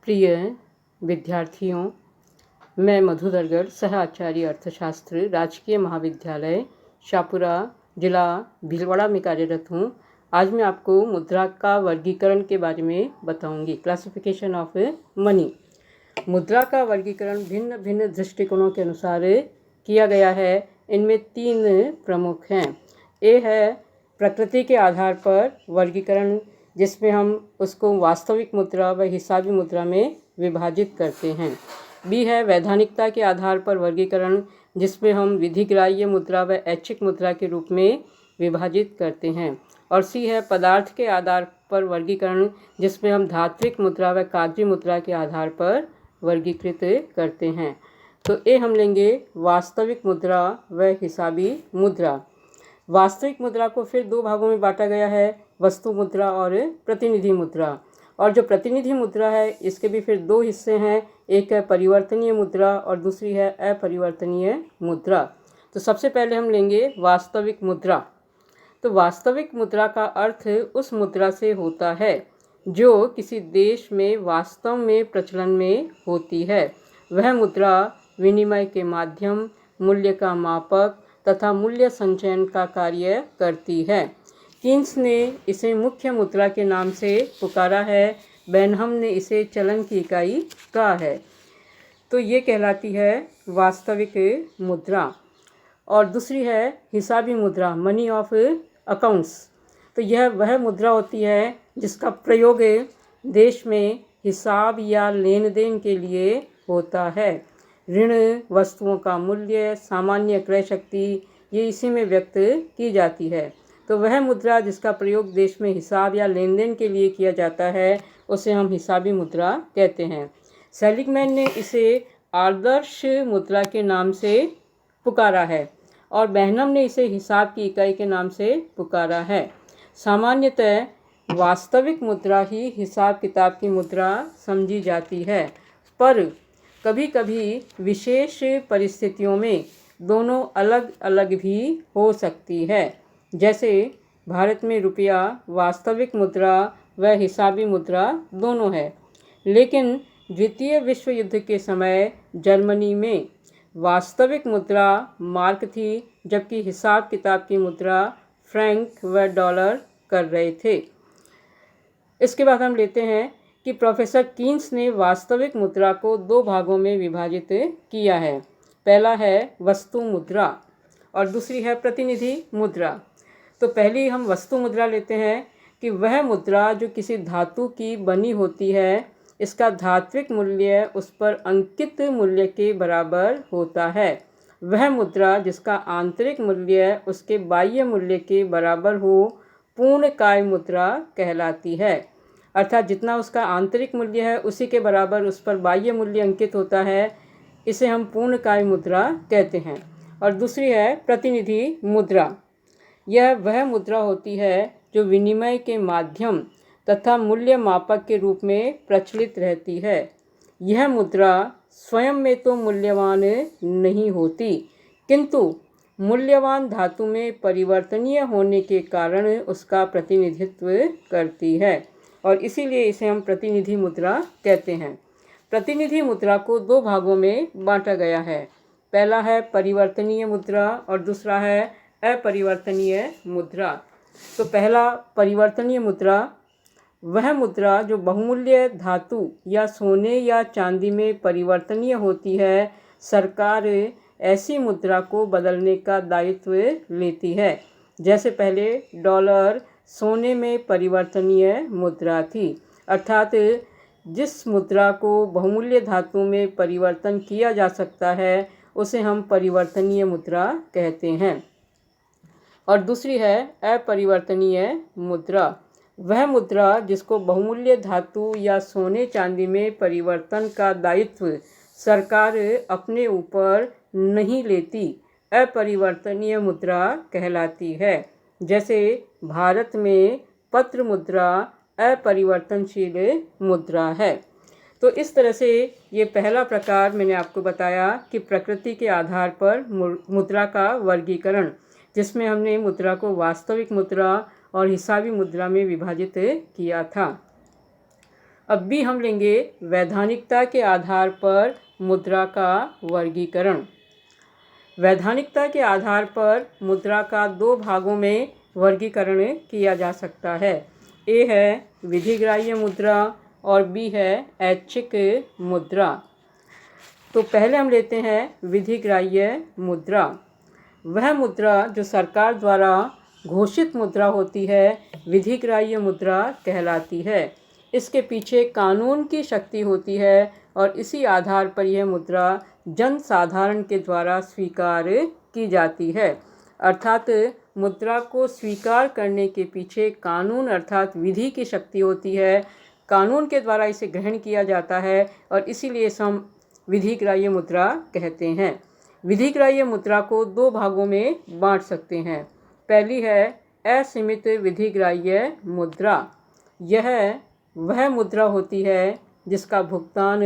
प्रिय विद्यार्थियों, मैं मधु दरगढ़, सह आचार्य अर्थशास्त्र, राजकीय महाविद्यालय शाहपुरा, जिला भीलवाड़ा में कार्यरत हूँ। आज मैं आपको मुद्रा का वर्गीकरण के बारे में बताऊंगी। Classification of money. मुद्रा का वर्गीकरण भिन्न भिन्न दृष्टिकोणों के अनुसार किया गया है। इनमें 3 प्रमुख हैं। ए है प्रकृति के आधार पर वर्गीकरण, जिसमें हम उसको वास्तविक मुद्रा व हिसाबी मुद्रा में विभाजित करते हैं। बी है वैधानिकता के आधार पर वर्गीकरण, जिसमें हम विधिग्राह्य मुद्रा व ऐच्छिक मुद्रा के रूप में विभाजित करते हैं। और सी है पदार्थ के आधार पर वर्गीकरण, जिसमें हम धात्विक मुद्रा व कागजी मुद्रा के आधार पर वर्गीकृत करते हैं। तो ए हम लेंगे वास्तविक मुद्रा व हिसाबी मुद्रा। वास्तविक मुद्रा को फिर 2 भागों में बांटा गया है, वस्तु मुद्रा और प्रतिनिधि मुद्रा। और जो प्रतिनिधि मुद्रा है, इसके भी फिर 2 हिस्से हैं। एक है परिवर्तनीय मुद्रा और दूसरी है अपरिवर्तनीय मुद्रा। तो सबसे पहले हम लेंगे वास्तविक मुद्रा। तो वास्तविक मुद्रा का अर्थ उस मुद्रा से होता है जो किसी देश में वास्तव में प्रचलन में होती है। वह मुद्रा विनिमय के माध्यम, मूल्य का मापक तथा मूल्य संचयन का कार्य करती है। कीन्स ने इसे मुख्य मुद्रा के नाम से पुकारा है। बेनहम ने इसे चलन की इकाई कहा है। तो ये कहलाती है वास्तविक मुद्रा। और दूसरी है हिसाबी मुद्रा, मनी ऑफ अकाउंट्स। तो यह वह मुद्रा होती है जिसका प्रयोग देश में हिसाब या लेन देन के लिए होता है। ऋण, वस्तुओं का मूल्य, सामान्य क्रय शक्ति, ये इसी में व्यक्त की जाती है। तो वह मुद्रा जिसका प्रयोग देश में हिसाब या लेन देन के लिए किया जाता है, उसे हम हिसाबी मुद्रा कहते हैं। सेलिगमैन ने इसे आदर्श मुद्रा के नाम से पुकारा है और बेनहम ने इसे हिसाब की इकाई के नाम से पुकारा है। सामान्यतः वास्तविक मुद्रा ही हिसाब किताब की मुद्रा समझी जाती है, पर कभी कभी विशेष परिस्थितियों में दोनों अलग अलग भी हो सकती है। जैसे भारत में रुपया वास्तविक मुद्रा व हिसाबी मुद्रा दोनों है, लेकिन द्वितीय विश्व युद्ध के समय जर्मनी में वास्तविक मुद्रा मार्क थी, जबकि हिसाब किताब की मुद्रा फ्रैंक व डॉलर कर रहे थे। इसके बाद हम लेते हैं कि प्रोफेसर कीन्स ने वास्तविक मुद्रा को 2 भागों में विभाजित किया है। पहला है वस्तु मुद्रा और दूसरी है प्रतिनिधि मुद्रा। तो पहली हम वस्तु मुद्रा लेते हैं कि वह मुद्रा जो किसी धातु की बनी होती है, इसका धात्विक मूल्य उस पर अंकित मूल्य के बराबर होता है। वह मुद्रा जिसका आंतरिक मूल्य उसके बाह्य मूल्य के बराबर हो, पूर्णकाय मुद्रा कहलाती है। अर्थात जितना उसका आंतरिक मूल्य है उसी के बराबर उस पर बाह्य मूल्य अंकित होता है, इसे हम पूर्णकाय मुद्रा कहते हैं। और दूसरी है प्रतिनिधि मुद्रा। यह वह मुद्रा होती है जो विनिमय के माध्यम तथा मूल्य मापक के रूप में प्रचलित रहती है। यह मुद्रा स्वयं में तो मूल्यवान नहीं होती, किंतु मूल्यवान धातु में परिवर्तनीय होने के कारण उसका प्रतिनिधित्व करती है और इसीलिए इसे हम प्रतिनिधि मुद्रा कहते हैं। प्रतिनिधि मुद्रा को 2 भागों में बांटा गया है। पहला है परिवर्तनीय मुद्रा और दूसरा है अपरिवर्तनीय मुद्रा। तो पहला परिवर्तनीय मुद्रा, वह मुद्रा जो बहुमूल्य धातु या सोने या चांदी में परिवर्तनीय होती है। सरकार ऐसी मुद्रा को बदलने का दायित्व लेती है। जैसे पहले डॉलर सोने में परिवर्तनीय मुद्रा थी, अर्थात जिस मुद्रा को बहुमूल्य धातु में परिवर्तन किया जा सकता है उसे हम परिवर्तनीय मुद्रा कहते हैं। और दूसरी है अपरिवर्तनीय मुद्रा। वह मुद्रा जिसको बहुमूल्य धातु या सोने चांदी में परिवर्तन का दायित्व सरकार अपने ऊपर नहीं लेती, अपरिवर्तनीय मुद्रा कहलाती है। जैसे भारत में पत्र मुद्रा अपरिवर्तनशील मुद्रा है। तो इस तरह से ये पहला प्रकार मैंने आपको बताया कि प्रकृति के आधार पर मुद्रा का वर्गीकरण, जिसमें हमने मुद्रा को वास्तविक मुद्रा और हिसाबी मुद्रा में विभाजित किया था। अब भी हम लेंगे वैधानिकता के आधार पर मुद्रा का वर्गीकरण। वैधानिकता के आधार पर मुद्रा का दो भागों में वर्गीकरण किया जा सकता है। ए है विधिग्राह्य मुद्रा और बी है ऐच्छिक मुद्रा। तो पहले हम लेते हैं विधिग्राह्य मुद्रा। वह मुद्रा जो सरकार द्वारा घोषित मुद्रा होती है विधिग्राह्य मुद्रा कहलाती है। इसके पीछे कानून की शक्ति होती है और इसी आधार पर यह मुद्रा जन साधारण के द्वारा स्वीकार की जाती है। अर्थात मुद्रा को स्वीकार करने के पीछे कानून अर्थात विधि की शक्ति होती है। कानून के द्वारा इसे ग्रहण किया जाता है और इसीलिए हम विधिग्राह्य मुद्रा कहते हैं। विधिग्राह्य मुद्रा को दो भागों में बांट सकते हैं। पहली है असीमित विधिग्राह्य मुद्रा। यह वह मुद्रा होती है जिसका भुगतान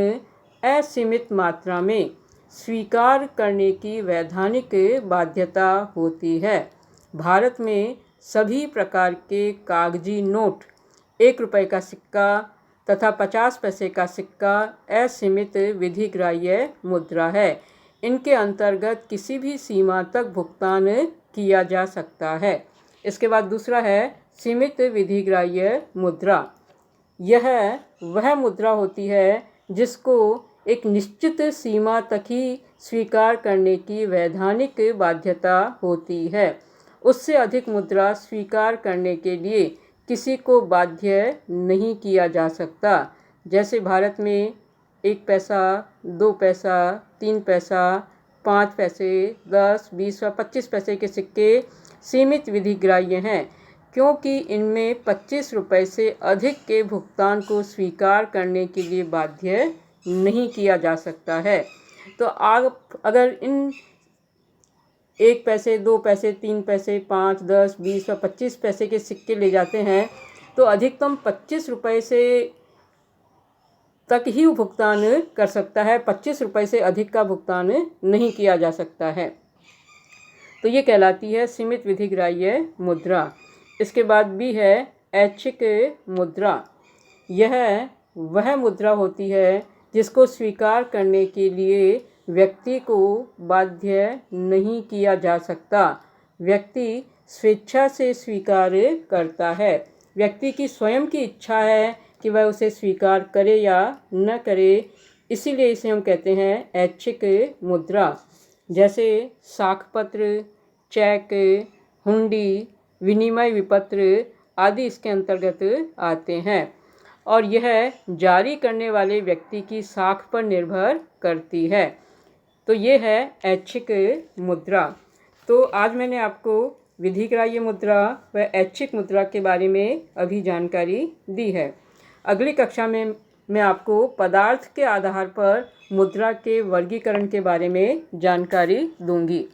असीमित मात्रा में स्वीकार करने की वैधानिक बाध्यता होती है। भारत में सभी प्रकार के कागजी नोट, 1 रुपये का सिक्का तथा 50 पैसे का सिक्का असीमित विधिग्राह्य मुद्रा है। इनके अंतर्गत किसी भी सीमा तक भुगतान किया जा सकता है। इसके बाद दूसरा है सीमित विधिग्राह्य मुद्रा। यह वह मुद्रा होती है जिसको एक निश्चित सीमा तक ही स्वीकार करने की वैधानिक बाध्यता होती है। उससे अधिक मुद्रा स्वीकार करने के लिए किसी को बाध्य नहीं किया जा सकता। जैसे भारत में 1 पैसा, 2 पैसा, 3 पैसा, 5 पैसे, 10, 20 व 25 पैसे के सिक्के सीमित विधिग्राह्य हैं, क्योंकि इनमें 25 रुपये से अधिक के भुगतान को स्वीकार करने के लिए बाध्य नहीं किया जा सकता है। तो आप अगर इन 1 पैसे, 2 पैसे, 3 पैसे, 5, 10, 20 व 25 पैसे के सिक्के ले जाते हैं तो अधिकतम 25 रुपये से तक ही भुगतान कर सकता है। 25 रुपये से अधिक का भुगतान नहीं किया जा सकता है। तो ये कहलाती है सीमित विधिग्राह्य मुद्रा। इसके बाद भी है ऐच्छिक मुद्रा। यह वह मुद्रा होती है जिसको स्वीकार करने के लिए व्यक्ति को बाध्य नहीं किया जा सकता। व्यक्ति स्वेच्छा से स्वीकार करता है। व्यक्ति की स्वयं की इच्छा है कि वह उसे स्वीकार करे या न करे, इसीलिए इसे हम कहते हैं ऐच्छिक मुद्रा। जैसे साखपत्र, चेक, हुंडी, विनिमय विपत्र आदि इसके अंतर्गत आते हैं और यह जारी करने वाले व्यक्ति की साख पर निर्भर करती है। तो ये है ऐच्छिक मुद्रा। तो आज मैंने आपको विधिग्राह्य मुद्रा व ऐच्छिक मुद्रा के बारे में अभी जानकारी दी है। अगली कक्षा में मैं आपको पदार्थ के आधार पर मुद्रा के वर्गीकरण के बारे में जानकारी दूंगी।